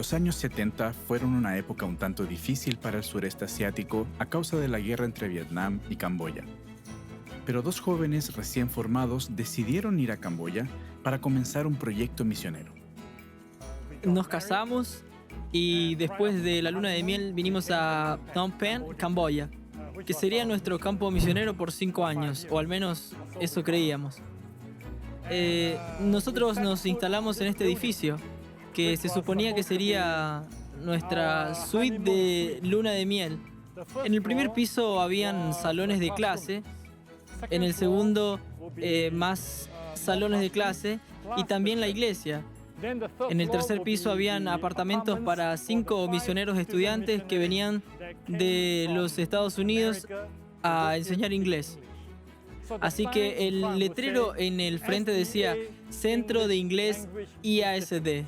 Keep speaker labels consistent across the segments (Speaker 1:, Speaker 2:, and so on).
Speaker 1: Los años 70 fueron una época un tanto difícil para el sureste asiático a causa de la guerra entre Vietnam y Camboya. Pero dos jóvenes recién formados decidieron ir a Camboya para comenzar un proyecto misionero.
Speaker 2: Nos casamos y después de la luna de miel vinimos a Phnom Penh, Camboya, que sería nuestro campo misionero por 5 años, o al menos eso creíamos. Nosotros nos instalamos en este edificio, que se suponía que sería nuestra suite de luna de miel. En el primer piso habían salones de clase, en el segundo más salones de clase y también la iglesia. En el tercer piso habían apartamentos para 5 misioneros estudiantes que venían de los Estados Unidos a enseñar inglés. Así que el letrero en el frente decía Centro de Inglés IASD.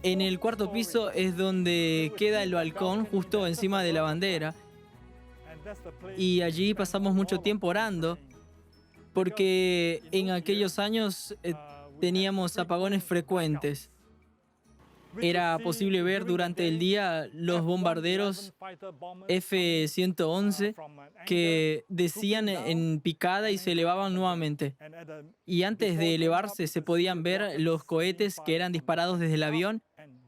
Speaker 2: En el cuarto piso es donde queda el balcón justo encima de la bandera. Y allí pasamos mucho tiempo orando, porque en aquellos años teníamos apagones frecuentes. Era posible ver durante el día los bombarderos F-111 que decían en picada y se elevaban nuevamente. Y antes de elevarse se podían ver los cohetes que eran disparados desde el avión.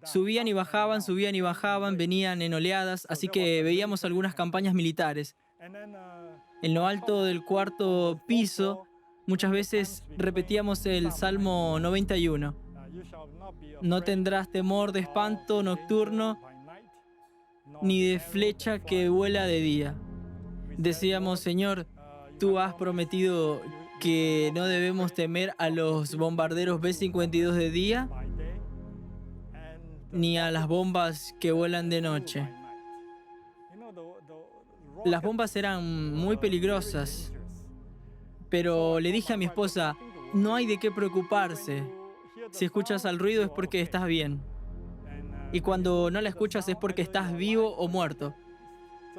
Speaker 2: Subían y bajaban, venían en oleadas, así que veíamos algunas campañas militares. En lo alto del cuarto piso, muchas veces repetíamos el Salmo 91. No tendrás temor de espanto nocturno, ni de flecha que vuela de día. Decíamos, Señor, tú has prometido que no debemos temer a los bombarderos B-52 de día, ni a las bombas que vuelan de noche. Las bombas eran muy peligrosas, pero le dije a mi esposa, no hay de qué preocuparse. Si escuchas el ruido es porque estás bien. Y cuando no la escuchas es porque estás vivo o muerto.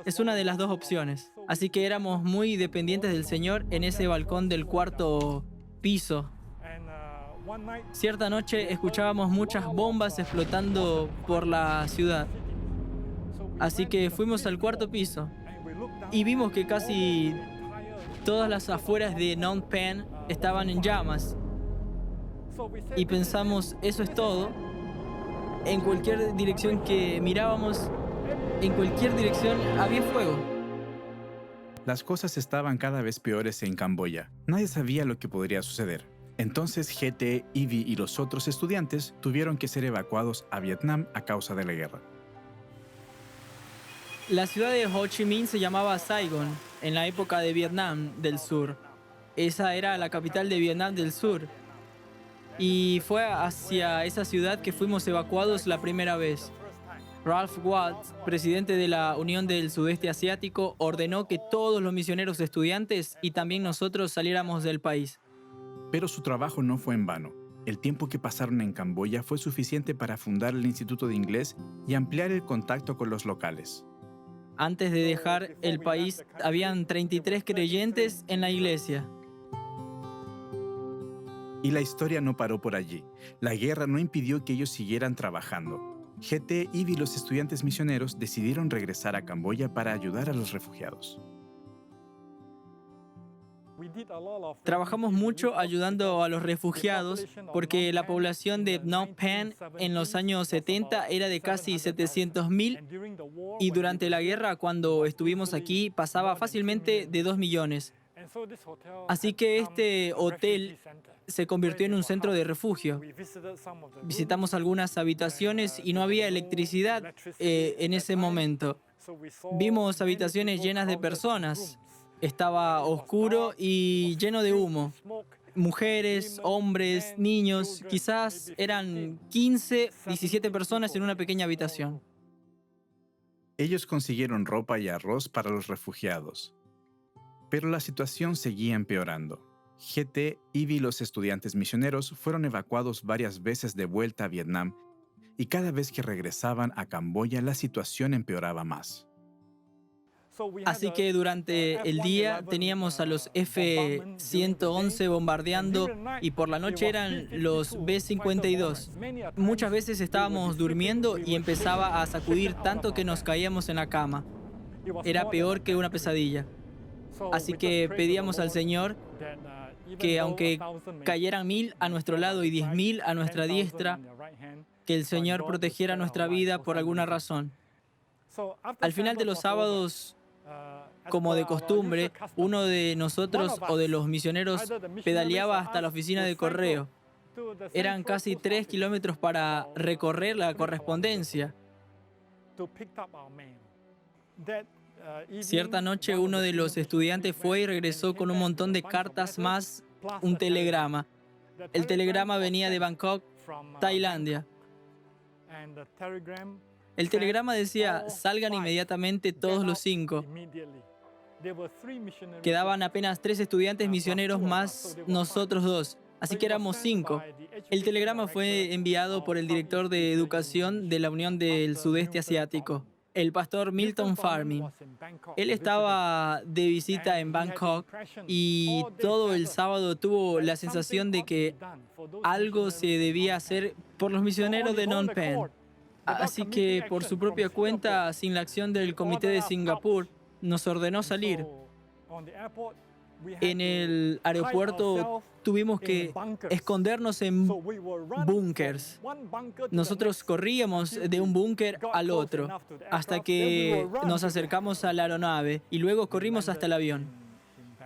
Speaker 2: Es una de las dos opciones. Así que éramos muy dependientes del Señor en ese balcón del cuarto piso. Cierta noche escuchábamos muchas bombas explotando por la ciudad. Así que fuimos al cuarto piso y vimos que casi todas las afueras de Phnom Penh estaban en llamas. Y pensamos, eso es todo. En cualquier dirección que mirábamos, en cualquier dirección había fuego.
Speaker 1: Las cosas estaban cada vez peores en Camboya. Nadie sabía lo que podría suceder. Entonces GT, Ivy y los otros estudiantes tuvieron que ser evacuados a Vietnam a causa de la guerra.
Speaker 2: La ciudad de Ho Chi Minh se llamaba Saigon en la época de Vietnam del Sur. Esa era la capital de Vietnam del Sur. Y fue hacia esa ciudad que fuimos evacuados la primera vez. Ralph Watts, presidente de la Unión del Sudeste Asiático, ordenó que todos los misioneros estudiantes y también nosotros saliéramos del país.
Speaker 1: Pero su trabajo no fue en vano. El tiempo que pasaron en Camboya fue suficiente para fundar el Instituto de Inglés y ampliar el contacto con los locales.
Speaker 2: Antes de dejar el país, habían 33 creyentes en la iglesia.
Speaker 1: Y la historia no paró por allí. La guerra no impidió que ellos siguieran trabajando. GT, Ivy y los estudiantes misioneros decidieron regresar a Camboya para ayudar a los refugiados.
Speaker 2: Trabajamos mucho ayudando a los refugiados porque la población de Phnom Penh en los años 70 era de casi 700,000 y durante la guerra, cuando estuvimos aquí, pasaba fácilmente de 2 millones. Así que este hotel se convirtió en un centro de refugio. Visitamos algunas habitaciones y no había electricidad en ese momento. Vimos habitaciones llenas de personas. Estaba oscuro y lleno de humo. Mujeres, hombres, niños, quizás eran 15, 17 personas en una pequeña habitación.
Speaker 1: Ellos consiguieron ropa y arroz para los refugiados. Pero la situación seguía empeorando. GT, Ivy y los estudiantes misioneros fueron evacuados varias veces de vuelta a Vietnam y cada vez que regresaban a Camboya la situación empeoraba más.
Speaker 2: Así que durante el día teníamos a los F-111 bombardeando y por la noche eran los B-52. Muchas veces estábamos durmiendo y empezaba a sacudir tanto que nos caíamos en la cama. Era peor que una pesadilla. Así que pedíamos al Señor que aunque cayeran 1000 a nuestro lado y 10.000 a nuestra diestra, que el Señor protegiera nuestra vida por alguna razón. Al final de los sábados, como de costumbre, uno de nosotros o de los misioneros pedaleaba hasta la oficina de correo. Eran casi 3 kilómetros para recorrer la correspondencia. Cierta noche uno de los estudiantes fue y regresó con un montón de cartas más un telegrama. El telegrama venía de Bangkok, Tailandia. El telegrama decía: salgan inmediatamente todos los 5. Quedaban apenas 3 estudiantes misioneros más nosotros 2, así que éramos 5. El telegrama fue enviado por el director de educación de la Unión del Sudeste Asiático, el pastor Milton Farming. Él estaba de visita en Bangkok y todo el sábado tuvo la sensación de que algo se debía hacer por los misioneros de Phnom Penh. Así que por su propia cuenta, sin la acción del Comité de Singapur, nos ordenó salir. En el aeropuerto tuvimos que escondernos en búnkers. Nosotros corríamos de un búnker al otro hasta que nos acercamos a la aeronave y luego corrimos hasta el avión.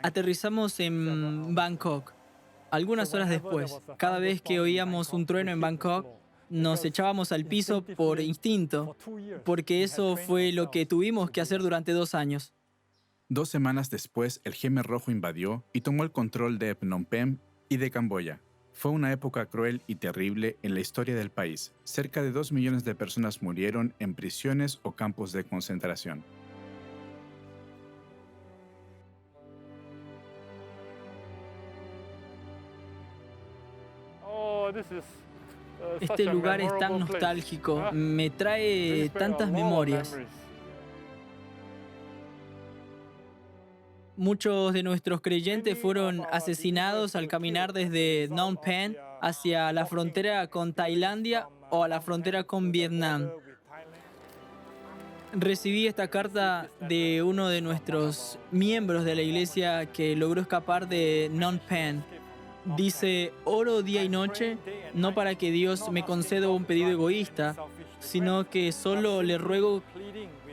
Speaker 2: Aterrizamos en Bangkok. Algunas horas después, cada vez que oíamos un trueno en Bangkok, nos echábamos al piso por instinto, porque eso fue lo que tuvimos que hacer durante 2 años.
Speaker 1: 2 semanas después, el Khmer Rojo invadió y tomó el control de Phnom Penh y de Camboya. Fue una época cruel y terrible en la historia del país. Cerca de 2 millones de personas murieron en prisiones o campos de concentración.
Speaker 2: Este lugar es tan nostálgico, me trae tantas memorias. Muchos de nuestros creyentes fueron asesinados al caminar desde Phnom Penh hacia la frontera con Tailandia o a la frontera con Vietnam. Recibí esta carta de uno de nuestros miembros de la iglesia que logró escapar de Phnom Penh. Dice: oro día y noche, no para que Dios me conceda un pedido egoísta, sino que solo le ruego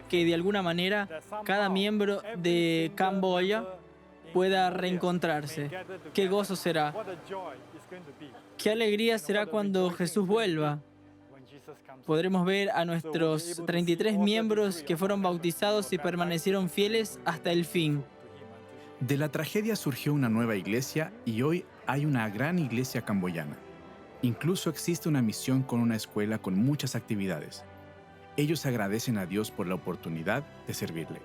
Speaker 2: que de alguna manera cada miembro de Camboya pueda reencontrarse. ¡Qué gozo será! ¡Qué alegría será cuando Jesús vuelva! Podremos ver a nuestros 33 miembros que fueron bautizados y permanecieron fieles hasta el fin.
Speaker 1: De la tragedia surgió una nueva iglesia y hoy hay una gran iglesia camboyana. Incluso existe una misión con una escuela con muchas actividades. Ellos agradecen a Dios por la oportunidad de servirle.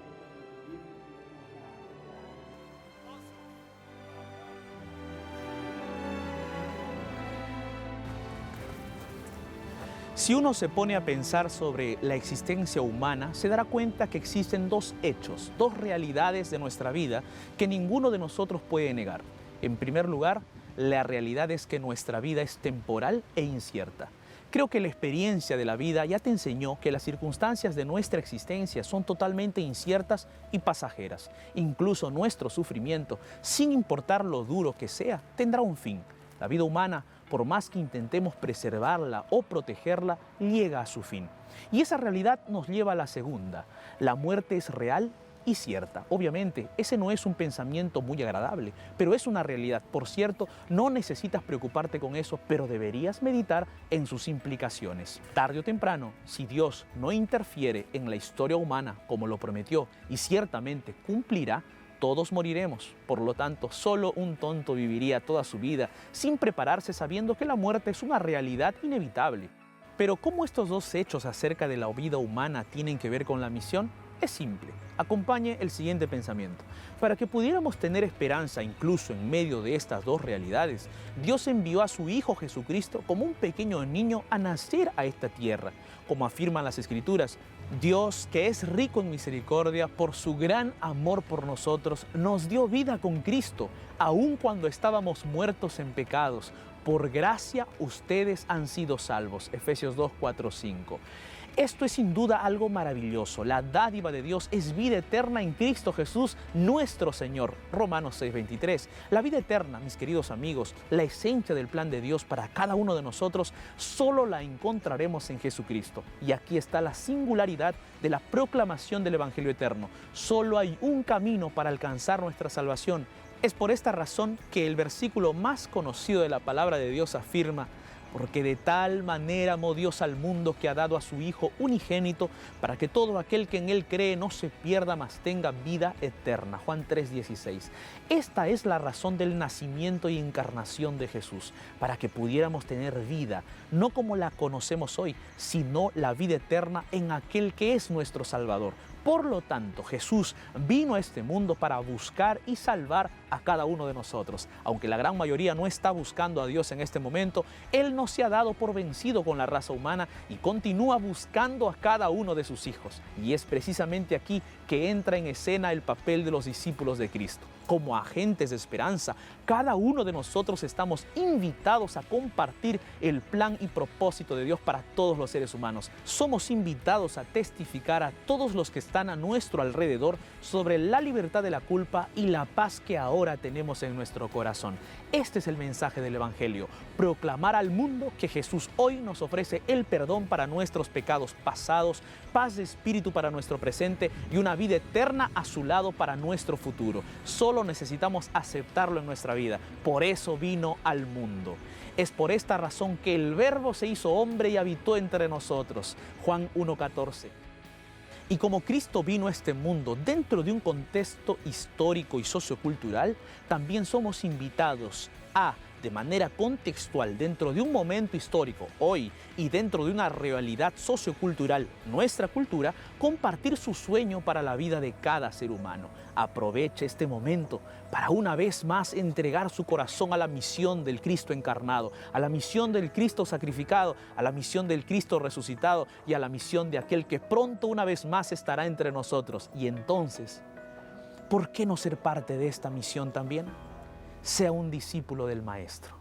Speaker 3: Si uno se pone a pensar sobre la existencia humana, se dará cuenta que existen 2 hechos, 2 realidades de nuestra vida que ninguno de nosotros puede negar. En primer lugar, la realidad es que nuestra vida es temporal e incierta. Creo que la experiencia de la vida ya te enseñó que las circunstancias de nuestra existencia son totalmente inciertas y pasajeras. Incluso nuestro sufrimiento, sin importar lo duro que sea, tendrá un fin. La vida humana, por más que intentemos preservarla o protegerla, llega a su fin. Y esa realidad nos lleva a la segunda. La muerte es real y cierta. Obviamente, ese no es un pensamiento muy agradable, pero es una realidad. Por cierto, no necesitas preocuparte con eso, pero deberías meditar en sus implicaciones. Tarde o temprano, si Dios no interfiere en la historia humana como lo prometió y ciertamente cumplirá, todos moriremos. Por lo tanto, solo un tonto viviría toda su vida sin prepararse sabiendo que la muerte es una realidad inevitable. Pero ¿cómo estos 2 hechos acerca de la vida humana tienen que ver con la misión? Es simple. Acompañe el siguiente pensamiento. Para que pudiéramos tener esperanza incluso en medio de estas 2 realidades, Dios envió a su Hijo Jesucristo como un pequeño niño a nacer a esta tierra. Como afirman las Escrituras, Dios, que es rico en misericordia, por su gran amor por nosotros, nos dio vida con Cristo, aun cuando estábamos muertos en pecados. Por gracia ustedes han sido salvos. Efesios 2, 4, 5. Esto es sin duda algo maravilloso. La dádiva de Dios es vida eterna en Cristo Jesús, nuestro Señor. Romanos 6, 23. La vida eterna, mis queridos amigos, la esencia del plan de Dios para cada uno de nosotros, solo la encontraremos en Jesucristo. Y aquí está la singularidad de la proclamación del Evangelio eterno. Solo hay un camino para alcanzar nuestra salvación. Es por esta razón que el versículo más conocido de la palabra de Dios afirma: porque de tal manera amó Dios al mundo que ha dado a su Hijo unigénito, para que todo aquel que en Él cree no se pierda, mas tenga vida eterna. Juan 3:16. Esta es la razón del nacimiento y encarnación de Jesús, para que pudiéramos tener vida, no como la conocemos hoy, sino la vida eterna en aquel que es nuestro Salvador. Por lo tanto, Jesús vino a este mundo para buscar y salvar a cada uno de nosotros. Aunque la gran mayoría no está buscando a Dios en este momento, Él no se ha dado por vencido con la raza humana y continúa buscando a cada uno de sus hijos. Y es precisamente aquí que entra en escena el papel de los discípulos de Cristo. Como agentes de esperanza, cada uno de nosotros estamos invitados a compartir el plan y propósito de Dios para todos los seres humanos. Somos invitados a testificar a todos los que están a nuestro alrededor sobre la libertad de la culpa y la paz que ahora tenemos en nuestro corazón. Este es el mensaje del Evangelio: proclamar al mundo que Jesús hoy nos ofrece el perdón para nuestros pecados pasados, paz de espíritu para nuestro presente y una vida eterna a su lado para nuestro futuro. Solo necesitamos aceptarlo en nuestra vida. Por eso vino al mundo. Es por esta razón que el Verbo se hizo hombre y habitó entre nosotros. Juan 1:14. Y como Cristo vino a este mundo dentro de un contexto histórico y sociocultural, también somos invitados a, de manera contextual, dentro de un momento histórico, hoy, y dentro de una realidad sociocultural, nuestra cultura, compartir su sueño para la vida de cada ser humano. Aproveche este momento para una vez más entregar su corazón a la misión del Cristo encarnado, a la misión del Cristo sacrificado, a la misión del Cristo resucitado y a la misión de aquel que pronto una vez más estará entre nosotros. Y entonces, ¿por qué no ser parte de esta misión también? Sea un discípulo del Maestro.